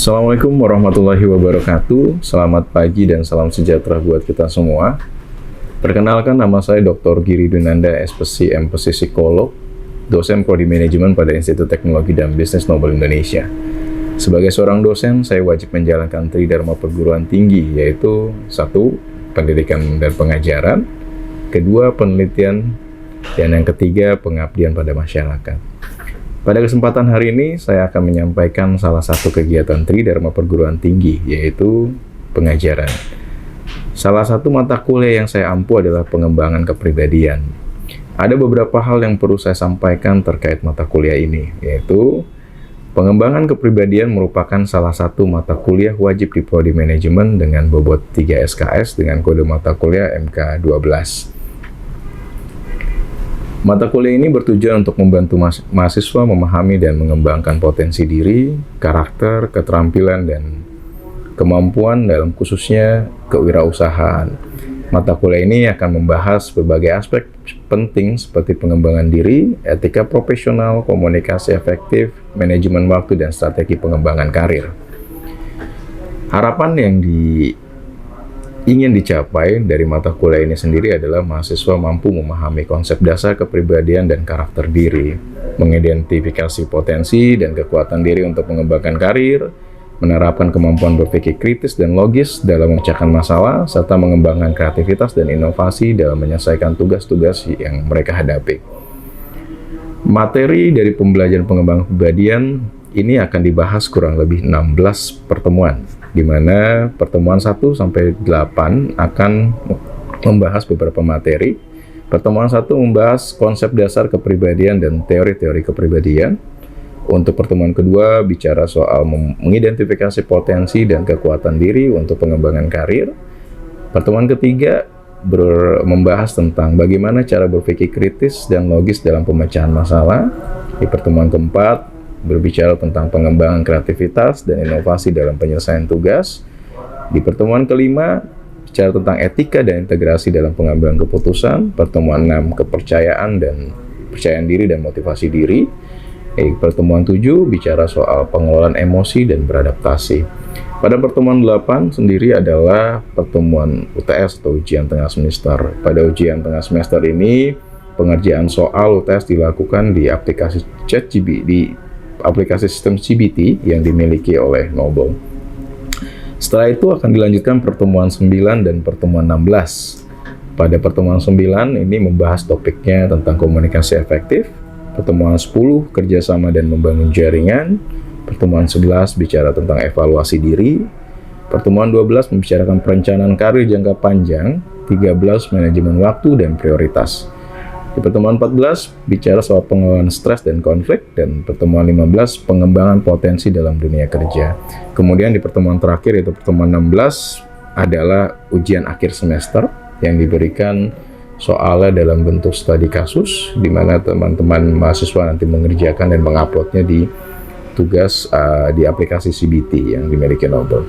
Assalamualaikum warahmatullahi wabarakatuh. Selamat pagi dan salam sejahtera buat kita semua. Perkenalkan, nama saya Dr. Giri Dunanda, SPC, MPC Psikolog, dosen Prodi Manajemen pada Institut Teknologi dan Bisnis Nobel Indonesia. Sebagai seorang dosen, saya wajib menjalankan Tridharma perguruan tinggi, yaitu 1. Pendidikan dan pengajaran, 2. Penelitian, dan yang ketiga, pengabdian pada masyarakat. Pada kesempatan hari ini, saya akan menyampaikan salah satu kegiatan Tridharma perguruan tinggi, yaitu pengajaran. Salah satu mata kuliah yang saya ampu adalah pengembangan kepribadian. Ada beberapa hal yang perlu saya sampaikan terkait mata kuliah ini, yaitu pengembangan kepribadian merupakan salah satu mata kuliah wajib di Prodi Manajemen dengan bobot 3 SKS dengan kode mata kuliah MK12. Mata kuliah ini bertujuan untuk membantu mahasiswa memahami dan mengembangkan potensi diri, karakter, keterampilan, dan kemampuan dalam khususnya kewirausahaan. Mata kuliah ini akan membahas berbagai aspek penting seperti pengembangan diri, etika profesional, komunikasi efektif, manajemen waktu, dan strategi pengembangan karir. Harapan yang ingin dicapai dari mata kuliah ini sendiri adalah mahasiswa mampu memahami konsep dasar kepribadian dan karakter diri, mengidentifikasi potensi dan kekuatan diri untuk mengembangkan karir, menerapkan kemampuan berpikir kritis dan logis dalam memecahkan masalah, serta mengembangkan kreativitas dan inovasi dalam menyelesaikan tugas-tugas yang mereka hadapi. Materi dari pembelajaran pengembangan kepribadian ini akan dibahas kurang lebih 16 pertemuan, di mana pertemuan 1 sampai 8 akan membahas beberapa materi. Pertemuan 1 membahas konsep dasar kepribadian dan teori-teori kepribadian. Untuk pertemuan kedua bicara soal mengidentifikasi potensi dan kekuatan diri untuk pengembangan karir. Pertemuan ketiga membahas tentang bagaimana cara berpikir kritis dan logis dalam pemecahan masalah. Di pertemuan keempat berbicara tentang pengembangan kreativitas dan inovasi dalam penyelesaian tugas. Di pertemuan kelima, bicara tentang etika dan integrasi dalam pengambilan keputusan. Pertemuan 6, kepercayaan diri dan motivasi diri. Di pertemuan 7, bicara soal pengelolaan emosi dan beradaptasi. Pada pertemuan 8 sendiri adalah pertemuan UTS atau ujian tengah semester. Pada ujian tengah semester ini, pengerjaan soal UTS dilakukan di aplikasi aplikasi sistem CBT yang dimiliki oleh Nobel. Setelah itu akan dilanjutkan pertemuan 9 dan pertemuan 16. Pada pertemuan 9 ini membahas topiknya tentang komunikasi efektif. Pertemuan 10 kerjasama dan membangun jaringan. Pertemuan 11 bicara tentang evaluasi diri. Pertemuan 12 membicarakan perencanaan karir jangka panjang. 13 manajemen waktu dan prioritas. Di pertemuan 14 bicara soal pengelolaan stres dan konflik, dan pertemuan 15 pengembangan potensi dalam dunia kerja. Kemudian di pertemuan terakhir yaitu pertemuan 16 adalah ujian akhir semester yang diberikan soalnya dalam bentuk studi kasus, di mana teman-teman mahasiswa nanti mengerjakan dan menguploadnya di tugas di aplikasi CBT yang dimiliki Nobel.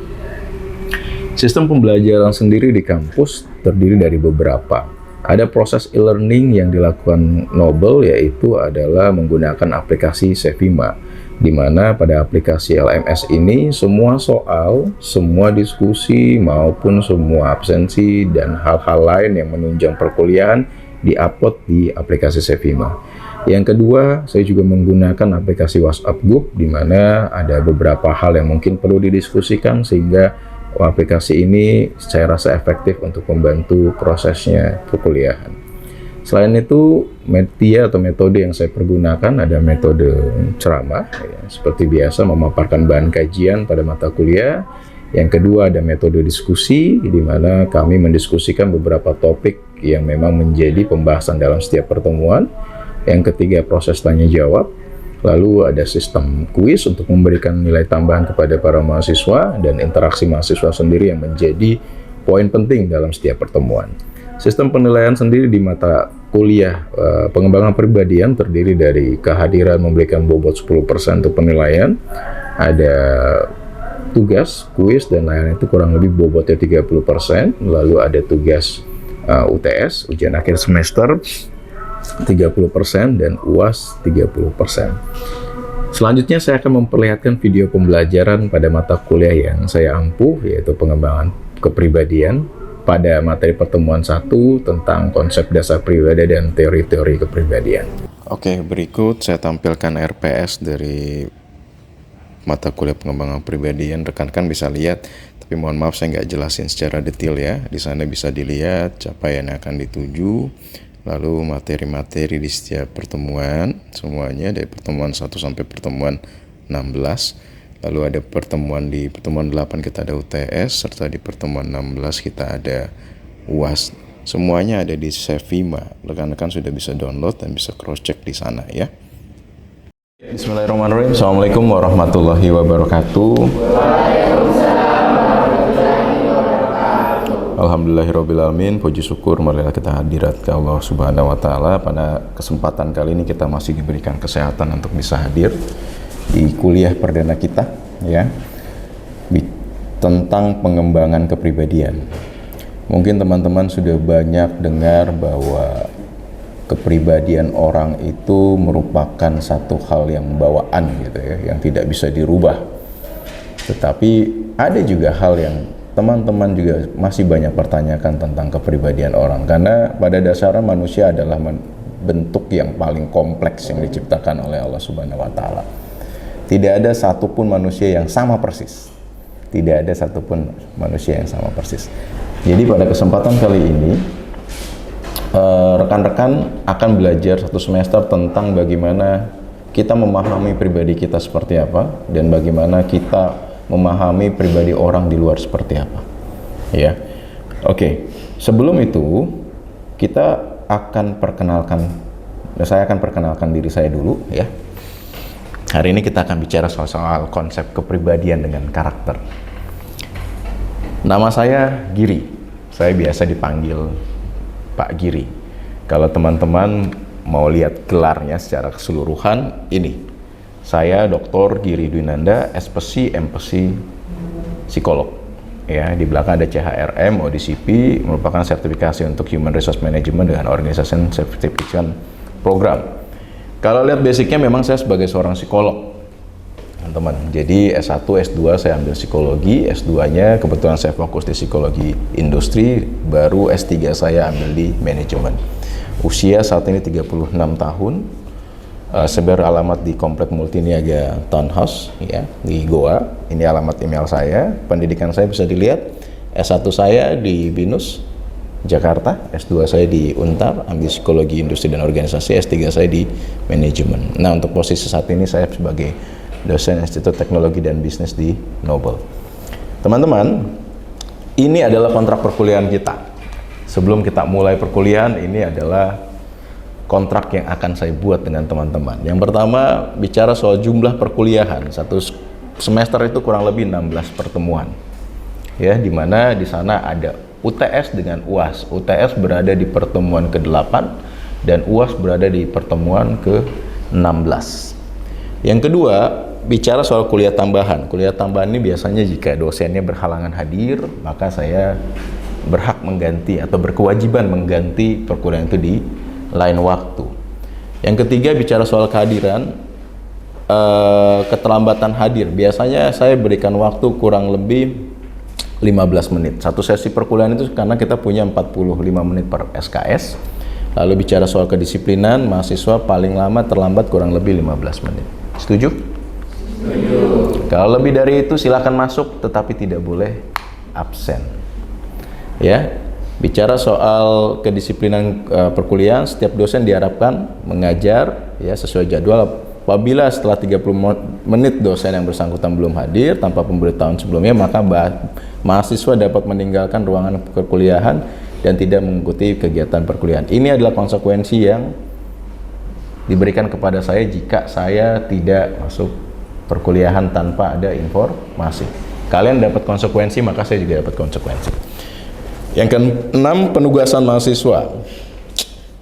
Sistem pembelajaran sendiri di kampus terdiri dari beberapa. Ada proses e-learning yang dilakukan Nobel, yaitu adalah menggunakan aplikasi Sevima, di mana pada aplikasi LMS ini semua soal, semua diskusi, maupun semua absensi dan hal-hal lain yang menunjang perkuliahan diupload di aplikasi Sevima. Yang kedua, saya juga menggunakan aplikasi WhatsApp Group, di mana ada beberapa hal yang mungkin perlu didiskusikan sehingga aplikasi ini saya rasa efektif untuk membantu prosesnya perkuliahan. Selain itu, media atau metode yang saya pergunakan ada metode ceramah, ya, seperti biasa memaparkan bahan kajian pada mata kuliah. Yang kedua ada metode diskusi, di mana kami mendiskusikan beberapa topik yang memang menjadi pembahasan dalam setiap pertemuan. Yang ketiga proses tanya jawab. Lalu ada sistem kuis untuk memberikan nilai tambahan kepada para mahasiswa, dan interaksi mahasiswa sendiri yang menjadi poin penting dalam setiap pertemuan. Sistem penilaian sendiri di mata kuliah pengembangan pribadian terdiri dari kehadiran memberikan bobot 10% untuk penilaian, ada tugas, kuis, dan lain-lain itu kurang lebih bobotnya 30%, lalu ada tugas UTS, ujian akhir semester, 30% dan UAS 30%. Selanjutnya saya akan memperlihatkan video pembelajaran pada mata kuliah yang saya ampuh, yaitu pengembangan kepribadian pada materi pertemuan 1 tentang konsep dasar pribadi dan teori-teori kepribadian. Oke, berikut saya tampilkan RPS dari mata kuliah pengembangan kepribadian. Rekan-rekan bisa lihat, tapi mohon maaf saya nggak jelasin secara detail ya. Di sana bisa dilihat capaian yang akan dituju, lalu materi-materi di setiap pertemuan, semuanya dari pertemuan 1 sampai pertemuan 16. Lalu ada pertemuan di pertemuan 8 kita ada UTS, serta di pertemuan 16 kita ada UAS. Semuanya ada di Sevima. Rekan-rekan sudah bisa download dan bisa cross-check di sana ya. Bismillahirrahmanirrahim. Assalamualaikum warahmatullahi wabarakatuh. Alhamdulillahirrabbilalamin, puji syukur marilah kita hadirat ke Allah Subhanahu wa Ta'ala. Pada kesempatan kali ini kita masih diberikan kesehatan untuk bisa hadir di kuliah perdana kita ya, tentang pengembangan kepribadian. Mungkin teman-teman sudah banyak dengar bahwa kepribadian orang itu merupakan satu hal yang bawaan gitu ya, yang tidak bisa dirubah. Tetapi ada juga hal yang teman-teman juga masih banyak pertanyakan tentang kepribadian orang, karena pada dasarnya manusia adalah bentuk yang paling kompleks yang diciptakan oleh Allah Subhanahu wa Ta'ala. Tidak ada satupun manusia yang sama persis. Tidak ada satupun manusia yang sama persis. Jadi pada kesempatan kali ini rekan-rekan akan belajar 1 semester tentang bagaimana kita memahami pribadi kita seperti apa dan bagaimana kita memahami pribadi orang di luar seperti apa ya. Oke, sebelum itu saya akan perkenalkan diri saya dulu ya. Hari ini kita akan bicara soal konsep kepribadian dengan karakter. Nama saya Giri, saya biasa dipanggil Pak Giri. Kalau teman-teman mau lihat gelarnya secara keseluruhan, ini saya Dr. Giri Dwinanda, SPSI, MPSI, psikolog. Ya, di belakang ada CHRM, ODCP, merupakan sertifikasi untuk Human Resource Management dengan Organization Certification Program. Kalau lihat basicnya memang saya sebagai seorang psikolog, teman-teman. Jadi S1, S2 saya ambil psikologi, S2-nya kebetulan saya fokus di psikologi industri, baru S3 saya ambil di manajemen. Usia saat ini 36 tahun. Saya beralamat di Komplek Multiniaga Townhouse ya, di Goa. Ini alamat email saya. Pendidikan saya bisa dilihat, S1 saya di BINUS Jakarta, S2 saya di Untar, ambil psikologi industri dan organisasi, S3 saya di manajemen. Nah, untuk posisi saat ini saya sebagai dosen Institut Teknologi dan Bisnis di Nobel. Teman-teman, ini adalah kontrak perkuliahan kita. Sebelum kita mulai perkuliahan, ini adalah kontrak yang akan saya buat dengan teman-teman. Yang pertama, bicara soal jumlah perkuliahan. 1 semester itu kurang lebih 16 pertemuan. Ya, di mana di sana ada UTS dengan UAS. UTS berada di pertemuan ke-8 dan UAS berada di pertemuan ke-16. Yang kedua, bicara soal kuliah tambahan. Kuliah tambahan ini biasanya jika dosennya berhalangan hadir, maka saya berhak mengganti atau berkewajiban mengganti perkuliahan itu di lain waktu. Yang ketiga, bicara soal kehadiran, keterlambatan hadir. Biasanya saya berikan waktu kurang lebih 15 menit. Satu sesi perkuliahan itu karena kita punya 45 menit per SKS. Lalu bicara soal kedisiplinan, mahasiswa paling lama terlambat kurang lebih 15 menit. Setuju? Setuju. Kalau lebih dari itu silakan masuk, tetapi tidak boleh absen. Ya. Bicara soal kedisiplinan perkuliahan, setiap dosen diharapkan mengajar ya sesuai jadwal. Apabila setelah 30 menit dosen yang bersangkutan belum hadir tanpa pemberitahuan sebelumnya, maka mahasiswa dapat meninggalkan ruangan perkuliahan dan tidak mengikuti kegiatan perkuliahan. Ini adalah konsekuensi yang diberikan kepada saya jika saya tidak masuk perkuliahan tanpa ada informasi. Kalian dapat konsekuensi, maka saya juga dapat konsekuensi. Yang ke-6, penugasan mahasiswa.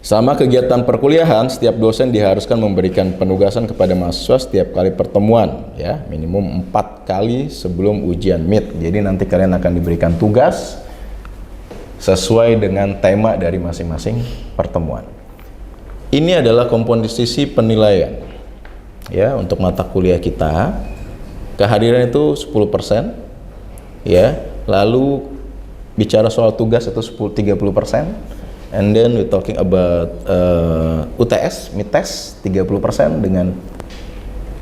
Sama kegiatan perkuliahan, setiap dosen diharuskan memberikan penugasan kepada mahasiswa setiap kali pertemuan, ya, minimum 4 kali sebelum ujian MIT. Jadi nanti kalian akan diberikan tugas sesuai dengan tema dari masing-masing pertemuan. Ini adalah komposisi penilaian. ya untuk mata kuliah kita. Kehadiran itu 10%, ya. Lalu bicara soal tugas itu 30%, and then we talking about UTS, mid-test 30%, dengan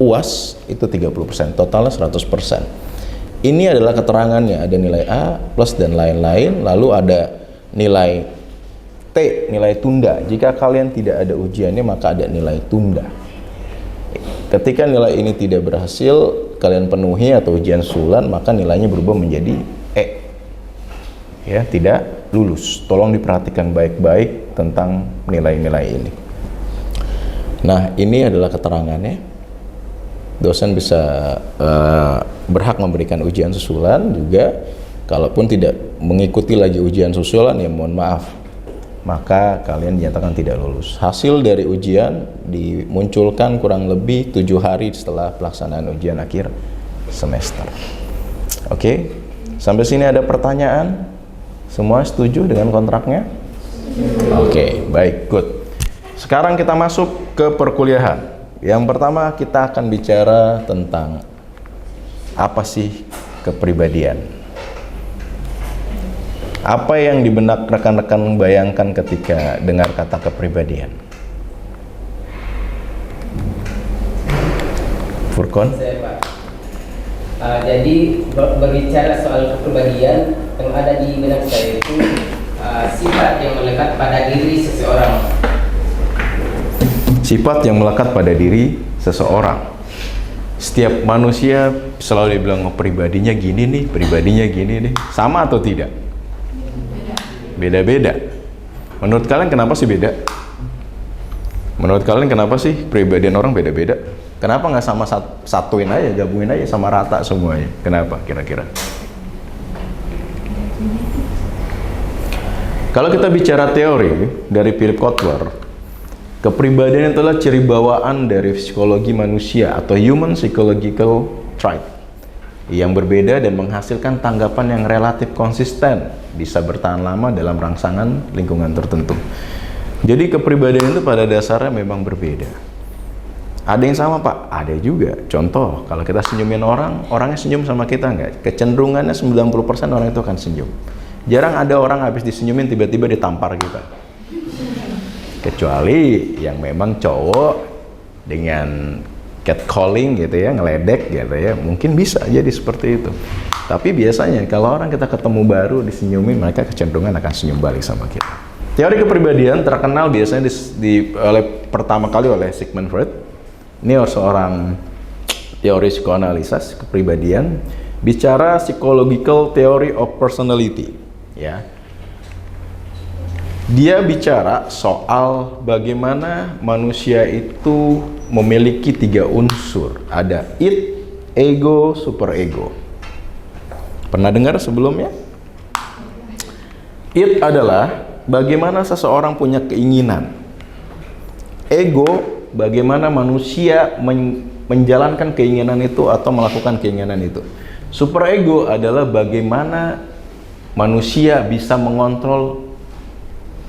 UAS itu 30%, totalnya 100%. Ini adalah keterangannya, ada nilai A plus dan lain-lain, lalu ada nilai T, nilai tunda. Jika kalian tidak ada ujiannya maka ada nilai tunda. Ketika nilai ini tidak berhasil kalian penuhi atau ujian susulan, maka nilainya berubah menjadi E. Ya, tidak lulus. Tolong diperhatikan baik-baik tentang nilai-nilai ini. Nah, ini adalah keterangannya. Dosen bisa berhak memberikan ujian susulan juga. Kalaupun tidak mengikuti lagi ujian susulan, ya mohon maaf, maka kalian dinyatakan tidak lulus. Hasil dari ujian dimunculkan kurang lebih 7 hari setelah pelaksanaan ujian akhir semester. Oke, sampai sini ada pertanyaan? Semua setuju dengan kontraknya? Oke, baik, good. Sekarang kita masuk ke perkuliahan. Yang pertama kita akan bicara tentang apa sih kepribadian. Apa yang di benak rekan-rekan bayangkan ketika dengar kata kepribadian? Furkon? Saya, Pak. Jadi berbicara soal kepribadian, yang ada di benak saya itu sifat yang melekat pada diri seseorang. Sifat yang melekat pada diri seseorang. Setiap manusia selalu dibilang, oh, pribadinya gini nih, pribadinya gini nih. Sama atau tidak? Beda-beda. Menurut kalian kenapa sih beda? Menurut kalian kenapa sih pribadian orang beda-beda? Kenapa nggak sama satuin aja, gabungin aja sama rata semuanya? Kenapa kira-kira? Kalau kita bicara teori dari Philip Kotler, kepribadian itulah ciri bawaan dari psikologi manusia atau human psychological trait yang berbeda dan menghasilkan tanggapan yang relatif konsisten, bisa bertahan lama dalam rangsangan lingkungan tertentu. Jadi kepribadian itu pada dasarnya memang berbeda. Ada yang sama, Pak? Ada juga. Contoh, kalau kita senyumin orang, orangnya senyum sama kita nggak? Kecenderungannya 90% orang itu akan senyum. Jarang ada orang habis disenyumin tiba-tiba ditampar kita. Kecuali yang memang cowok dengan catcalling gitu ya, ngeledek gitu ya, mungkin bisa jadi seperti itu. Tapi biasanya kalau orang kita ketemu baru disenyumin, mereka kecenderungan akan senyum balik sama kita. Teori kepribadian terkenal biasanya pertama kali oleh Sigmund Freud. Ini seorang teori psikoanalisis kepribadian, bicara psychological theory of personality, ya. Dia bicara soal bagaimana manusia itu memiliki 3 unsur. Ada id, ego, superego. Pernah dengar sebelumnya? Id adalah bagaimana seseorang punya keinginan. Ego, bagaimana manusia menjalankan keinginan itu atau melakukan keinginan itu. Superego adalah bagaimana manusia bisa mengontrol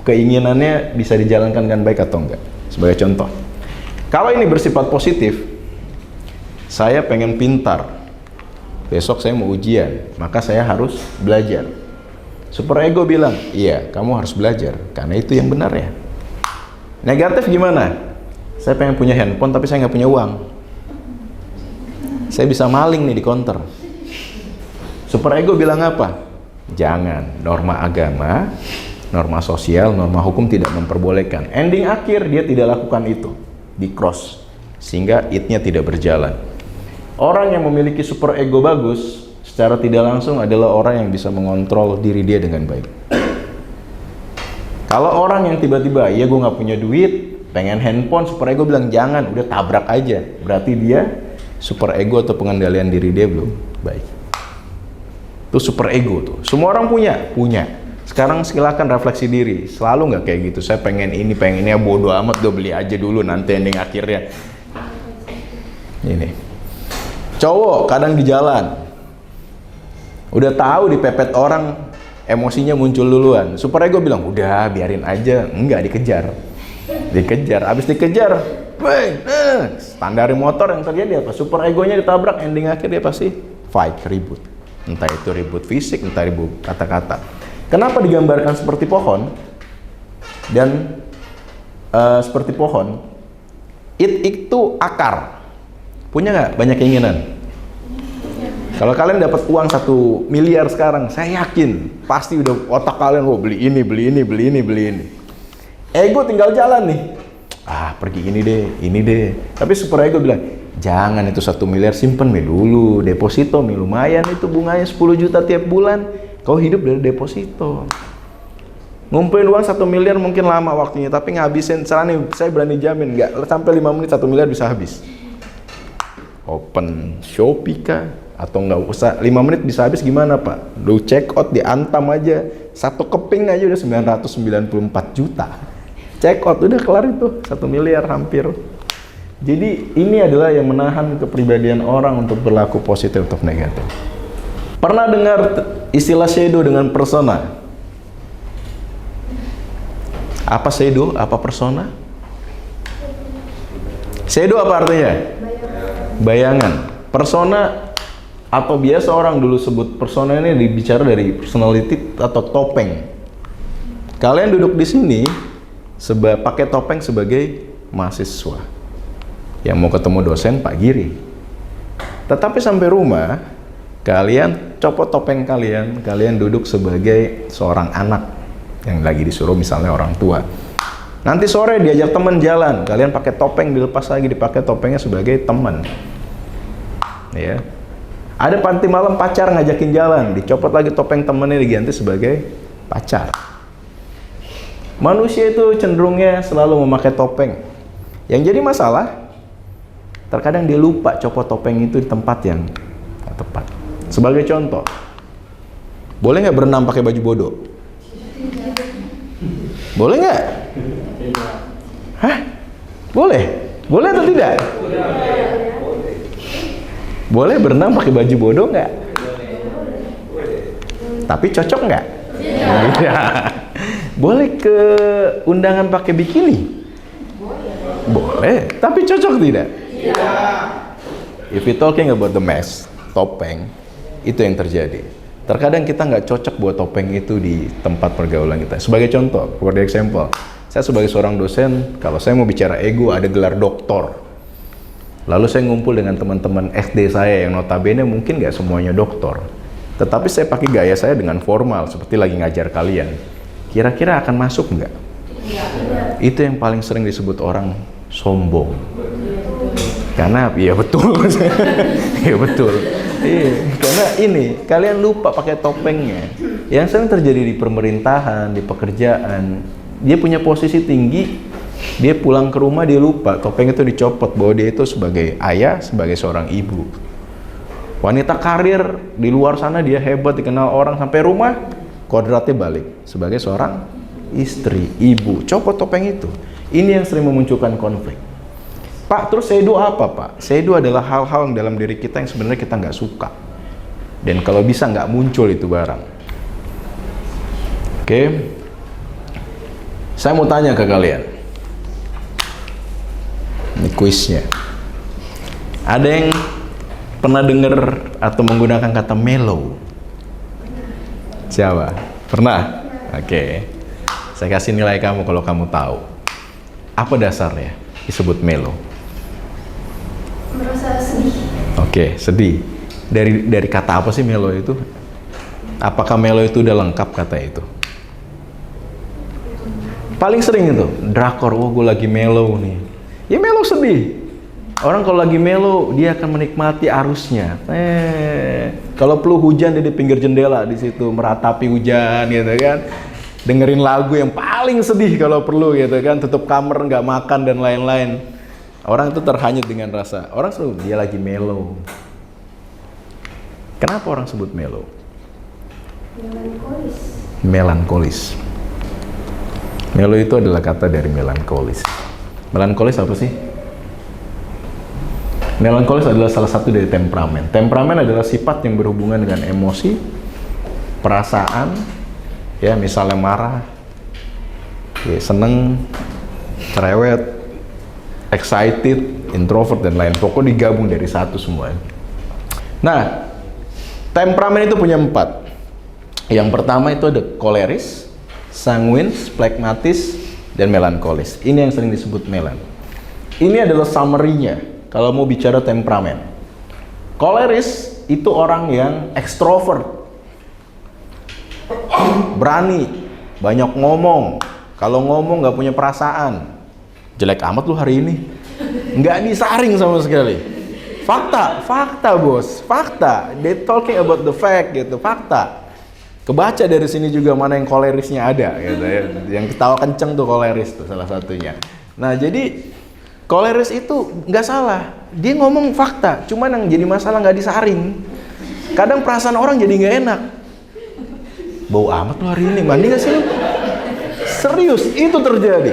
keinginannya, bisa dijalankan dengan baik atau enggak. Sebagai contoh, kalau ini bersifat positif, saya pengen pintar, besok saya mau ujian, maka saya harus belajar. Superego bilang, iya, kamu harus belajar karena itu yang benar ya. Negatif gimana? Saya pengen punya handphone tapi saya nggak punya uang, saya bisa maling nih di counter. Superego bilang apa? Jangan, norma agama, norma sosial, norma hukum tidak memperbolehkan. Ending akhir dia tidak lakukan itu, di cross, sehingga id-nya tidak berjalan. Orang yang memiliki superego bagus secara tidak langsung adalah orang yang bisa mengontrol diri dia dengan baik. Kalau orang yang tiba-tiba, ya gue nggak punya duit, pengen handphone, superego bilang jangan, udah tabrak aja, berarti dia superego atau pengendalian diri dia belum baik. Itu superego tuh, semua orang punya. Sekarang silakan refleksi diri, selalu nggak kayak gitu, saya pengen ini ya, bodo amat, gue beli aja dulu, nanti ending akhirnya. Ini cowok kadang di jalan udah tahu dipepet orang, emosinya muncul duluan, superego bilang udah biarin aja, enggak, dikejar, abis dikejar bang, standar motor yang terjadi apa? Super egonya ditabrak, ending akhir dia pasti fight, ribut. Entah itu ribut fisik, entah ribut kata-kata. Kenapa digambarkan seperti pohon? Dan seperti pohon, itu akar. Punya nggak banyak keinginan? Kalau kalian dapat uang 1 miliar sekarang, saya yakin pasti udah otak kalian, beli ini, beli ini, beli ini, beli ini. Ego tinggal jalan nih. Pergi ini deh. Tapi super ego bilang, jangan itu 1 miliar simpen dulu, deposito lumayan itu bunganya 10 juta tiap bulan. Kau hidup dari deposito. Ngumpulin uang 1 miliar mungkin lama waktunya, tapi ngabisin, saya berani jamin nggak sampai 5 menit 1 miliar bisa habis. Open Shopee kah? Atau nggak usah 5 menit bisa habis gimana Pak? Lu check out di Antam aja, 1 keping aja udah 994 juta. Check out udah kelar itu 1 miliar hampir. Jadi ini adalah yang menahan kepribadian orang untuk berlaku positif atau negatif. Pernah dengar istilah shadow dengan persona? Apa shadow? Apa persona? Shadow apa artinya? Bayangan. Persona atau biasa orang dulu sebut persona ini dibicara dari personality atau topeng. Kalian duduk di sini pakai topeng sebagai mahasiswa yang mau ketemu dosen Pak Giri. Tetapi sampai rumah, kalian copot topeng kalian duduk sebagai seorang anak yang lagi disuruh misalnya orang tua. Nanti sore diajak teman jalan, kalian pakai topeng, dilepas lagi dipakai topengnya sebagai teman. Ya. Ada panti malam pacar ngajakin jalan, dicopot lagi topeng temennya diganti sebagai pacar. Manusia itu cenderungnya selalu memakai topeng. Yang jadi masalah, terkadang dia lupa copot topeng itu di tempat yang tepat. Sebagai contoh, boleh nggak berenang pakai baju bodoh? Boleh nggak? Hah? Boleh? Boleh atau tidak? Boleh berenang pakai baju bodoh nggak? Tapi cocok nggak? Tidak. Boleh ke undangan pakai bikini? Boleh. Tapi cocok tidak? If we talking about the mess, topeng, itu yang terjadi. Terkadang kita nggak cocok buat topeng itu di tempat pergaulan kita. Sebagai contoh, for the example, saya sebagai seorang dosen, kalau saya mau bicara ego, ada gelar doktor. Lalu saya ngumpul dengan teman-teman SD saya yang notabene mungkin nggak semuanya doktor. Tetapi saya pakai gaya saya dengan formal, seperti lagi ngajar kalian. Kira-kira akan masuk nggak? Itu yang paling sering disebut orang sombong. Karena, ya betul. Ya betul. Iya, karena ini, kalian lupa pakai topengnya. Yang sering terjadi di pemerintahan, di pekerjaan, dia punya posisi tinggi, dia pulang ke rumah dia lupa topeng itu dicopot bahwa dia itu sebagai ayah, sebagai seorang ibu. Wanita karir di luar sana dia hebat, dikenal orang, sampai rumah kodratnya balik sebagai seorang istri, ibu. Copot topeng itu. Ini yang sering memunculkan konflik. Pak, terus shadow apa Pak? Shadow adalah hal-hal yang dalam diri kita yang sebenarnya kita nggak suka. Dan kalau bisa nggak muncul itu barang. Oke. Saya mau tanya ke kalian. Ini kuisnya. Ada yang pernah dengar atau menggunakan kata mellow? Siapa? Pernah? Oke. Saya kasih nilai kamu kalau kamu tahu. Apa dasarnya disebut mellow? Merasa sedih. Oke, sedih. Dari kata apa sih mellow itu? Apakah mellow itu udah lengkap kata itu? Paling sering itu drakor. Oh, gue lagi mellow nih. Ya mellow sedih. Orang kalau lagi mellow dia akan menikmati arusnya. Kalau perlu hujan dia di pinggir jendela di situ meratapi hujan gitu kan. Dengerin lagu yang paling sedih kalau perlu gitu kan. Tutup kamar, nggak makan dan lain-lain. Orang itu terhanyut dengan rasa. Orang selalu dia lagi mellow. Kenapa orang sebut mellow? Melankolis. Melankolis. Mellow itu adalah kata dari melankolis. Melankolis apa sih? Melankolis adalah salah satu dari temperamen. Temperamen adalah sifat yang berhubungan dengan emosi, perasaan, ya misalnya marah, ya, seneng, cerewet, excited, introvert dan lain. Pokoknya digabung dari satu semua. Nah, temperamen itu punya 4. Yang pertama itu ada koleris, sanguins, phlegmatis, dan melankolis. Ini yang sering disebut melan. Ini adalah summary-nya kalau mau bicara temperamen. Koleris itu orang yang ekstrovert, berani, banyak ngomong. Kalau ngomong nggak punya perasaan, jelek amat lu hari ini, nggak disaring sama sekali. Fakta bos, fakta. They talking about the fact gitu, fakta. Kebaca dari sini juga mana yang kolerisnya ada, gitu ya. Yang ketawa kenceng tuh koleris tuh salah satunya. Nah jadi koleris itu nggak salah, dia ngomong fakta, cuman yang jadi masalah nggak disaring. Kadang perasaan orang jadi nggak enak. Bau amat lu hari ini, mandi nggak sih lu? Serius, itu terjadi.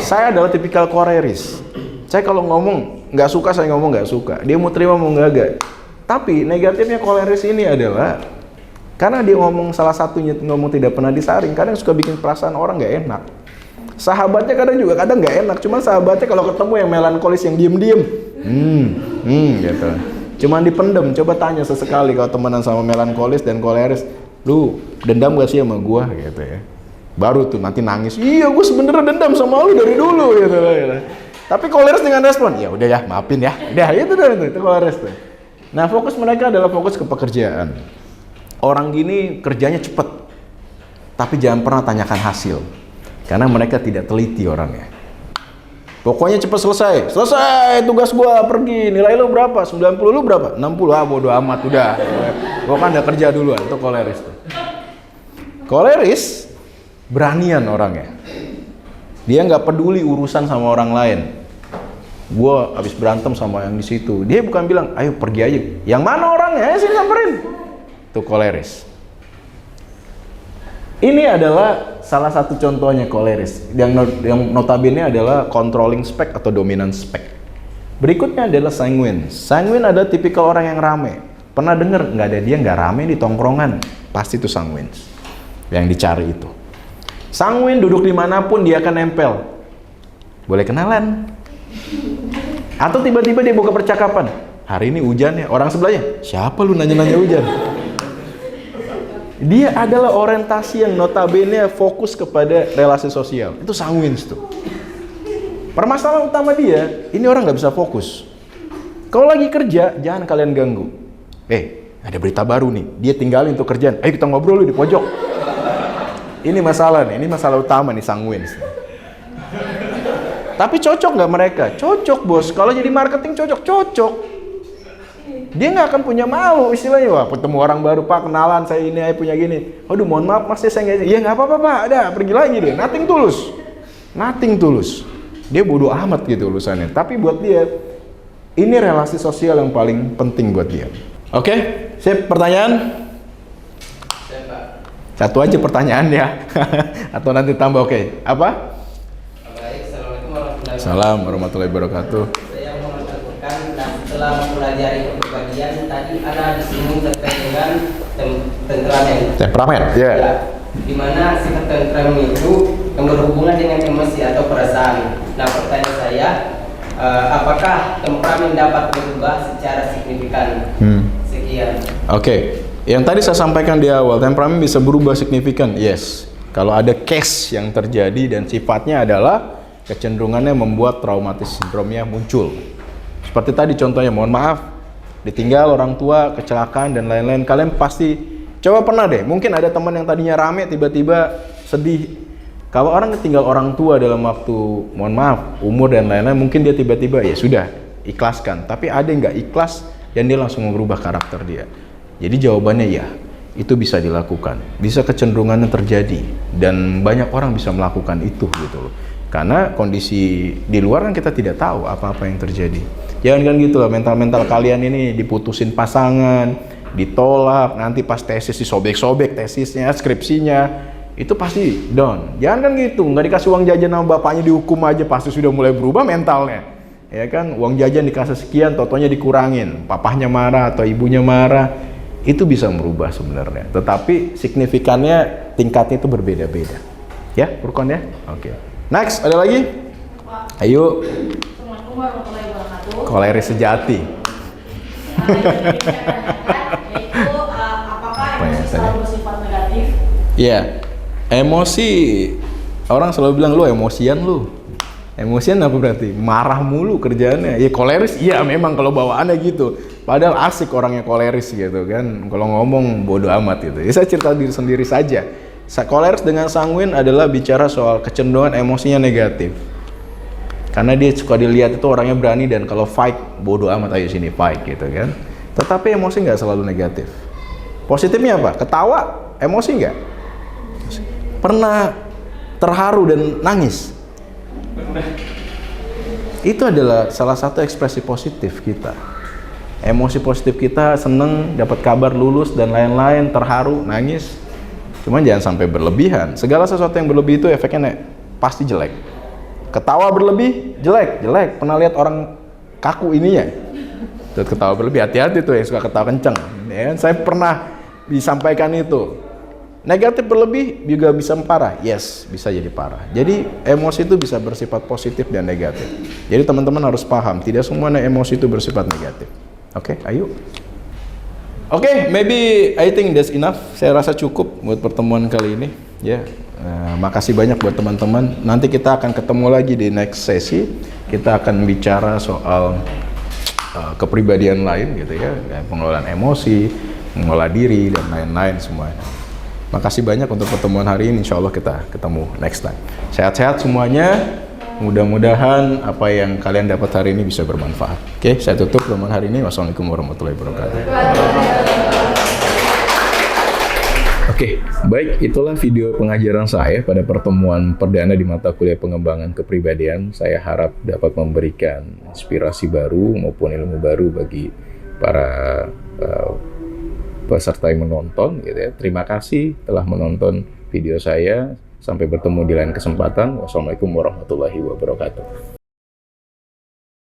Saya adalah tipikal koleris. Saya kalau ngomong nggak suka, saya ngomong nggak suka. Dia mau terima mau nggak. Tapi negatifnya koleris ini adalah karena dia ngomong salah satunya ngomong tidak pernah disaring, kadang suka bikin perasaan orang nggak enak. Sahabatnya kadang nggak enak. Cuman sahabatnya kalau ketemu yang melankolis yang diem-diem, gitu. Cuman dipendem. Coba tanya sesekali kalau temenan sama melankolis dan koleris, lu dendam gak sih sama gua gitu ya. Baru tuh nanti nangis, iya gue sebenarnya dendam sama lu dari dulu gitu. Tapi koleris dengan respon, ya udah ya maafin ya, udah itu koleris tuh. Nah fokus mereka adalah fokus ke pekerjaan. Orang gini kerjanya cepet, tapi jangan pernah tanyakan hasil, karena mereka tidak teliti orangnya. Pokoknya cepet selesai tugas gua, pergi, nilai lu berapa? 90, lu berapa? 60, bodo amat udah. Gua kan udah kerja duluan, itu koleris tuh. Koleris beranian orangnya. Dia nggak peduli urusan sama orang lain. Gua habis berantem sama yang di situ, dia bukan bilang, ayo pergi aja. Yang mana orangnya? Sini samperin. Itu koleris. Ini adalah salah satu contohnya koleris. Yang notabene adalah controlling spec atau dominant spec. Berikutnya adalah sanguine. Sanguine adalah tipikal orang yang rame. Pernah dengar nggak ada dia nggak rame di tongkrongan? Pasti itu sanguine. Yang dicari itu. Sanguine duduk dimanapun dia akan nempel. Boleh kenalan. Atau tiba-tiba dia buka percakapan. Hari ini hujan ya. Orang sebelahnya, siapa lu nanya-nanya hujan? Dia adalah orientasi yang notabene fokus kepada relasi sosial. Itu sanguine tuh. Permasalahan utama dia, ini orang nggak bisa fokus. Kalau lagi kerja, jangan kalian ganggu. Ada berita baru nih. Dia tinggalin tuh kerjaan. Ayo kita ngobrol di pojok. Ini masalah nih, ini masalah utama nih sanguine. Tapi cocok nggak mereka? Cocok bos. Kalau jadi marketing cocok. Dia nggak akan punya malu istilahnya. Wah ketemu orang baru pak, kenalan saya ini, saya punya gini. Aduh mohon maaf mas saya nggak. Ya nggak apa-apa pak. Ada pergi lagi deh. Nothing tulus. Dia bodoh amat gitu urusannya. Tapi buat dia ini relasi sosial yang paling penting buat dia. Oke, sip. Pertanyaan? Satu aja pertanyaannya. Atau nanti tambah oke. Apa? Baik, Assalamualaikum warahmatullahi wabarakatuh. Salam warahmatullahi wabarakatuh. Saya mau melakukan, nah setelah mempelajari kepribadian tadi ada disinggung terkait dengan Temperamen. Ya. Ya, di mana sifat temperamen itu yang berhubungan dengan emosi atau perasaan. Nah pertanyaan saya, apakah temperamen dapat berubah secara signifikan? Sekian. Oke. Yang tadi saya sampaikan di awal, temperamen bisa berubah signifikan. Yes. Kalau ada case yang terjadi dan sifatnya adalah kecenderungannya membuat traumatis sindromnya muncul. Seperti tadi contohnya, mohon maaf, ditinggal orang tua, kecelakaan dan lain-lain. Kalian pasti coba pernah deh, mungkin ada teman yang tadinya rame tiba-tiba sedih. Kalau orang ketinggal orang tua dalam waktu, mohon maaf, umur dan lain-lain, mungkin dia tiba-tiba ya sudah ikhlaskan. Tapi ada yang nggak ikhlas dan dia langsung merubah karakter dia. Jadi jawabannya ya, itu bisa dilakukan, bisa kecenderungannya terjadi dan banyak orang bisa melakukan itu gitu loh. Karena kondisi di luar kan kita tidak tahu apa-apa yang terjadi. Jangan kan gitu lah, mental-mental kalian ini diputusin pasangan, ditolak, nanti pas tesis disobek-sobek tesisnya, skripsinya, itu pasti down. Jangan kan gitu, nggak dikasih uang jajan sama bapaknya dihukum aja pasti sudah mulai berubah mentalnya. Ya kan, uang jajan dikasih sekian, totonya dikurangin, papahnya marah atau ibunya marah. Itu bisa merubah sebenarnya, tetapi signifikannya tingkatnya itu berbeda-beda. Ya, Furqan ya? Oke. Next, ada lagi? Ayo. warahmatullahi wabarakatuh. Koleris sejati. Yaitu apakah Apa ya emosi tadi? selalu bersifat negatif? Iya, emosi orang selalu bilang lu emosian lu. Emosian apa berarti? Marah mulu kerjaannya. Ya koleris, iya memang kalau bawaannya gitu. Padahal asik orangnya koleris gitu kan. Kalau ngomong bodoh amat gitu. Ya saya cerita diri sendiri saja. Koleris dengan sanguin adalah bicara soal kecenderungan emosinya negatif. Karena dia suka dilihat itu orangnya berani dan kalau fight bodoh amat, ayo sini fight gitu kan. Tetapi emosi nggak selalu negatif. Positifnya apa? Ketawa, emosi nggak? Pernah terharu dan nangis? Itu adalah salah satu ekspresi positif kita. Emosi positif kita seneng, dapat kabar lulus dan lain-lain, terharu, nangis. Cuman jangan sampai berlebihan. Segala sesuatu yang berlebih itu efeknya pasti jelek. Ketawa berlebih, jelek. Pernah lihat orang kaku ininya? Tuh, ketawa berlebih, hati-hati tuh yang suka ketawa kenceng. Ya, saya pernah disampaikan itu. Negatif berlebih juga bisa parah. Yes, bisa jadi parah. Jadi emosi itu bisa bersifat positif dan negatif. Jadi teman-teman harus paham, tidak semua emosi itu bersifat negatif. Oke, ayo. Oke, maybe I think that's enough. Saya rasa cukup buat pertemuan kali ini. Ya, makasih banyak buat teman-teman. Nanti kita akan ketemu lagi di next sesi. Kita akan bicara soal kepribadian lain gitu ya, pengelolaan emosi, mengelola diri dan lain-lain semuanya. Makasih banyak untuk pertemuan hari ini. Insya Allah kita ketemu next time. Sehat-sehat semuanya. Mudah-mudahan apa yang kalian dapat hari ini bisa bermanfaat. Oke, saya tutup pertemuan hari ini. Wassalamualaikum warahmatullahi wabarakatuh. Oke, baik, itulah video pengajaran saya pada pertemuan perdana di mata kuliah pengembangan kepribadian. Saya harap dapat memberikan inspirasi baru maupun ilmu baru bagi para peserta yang menonton gitu ya. Terima kasih telah menonton video saya. Sampai bertemu di lain kesempatan. Wassalamualaikum warahmatullahi wabarakatuh.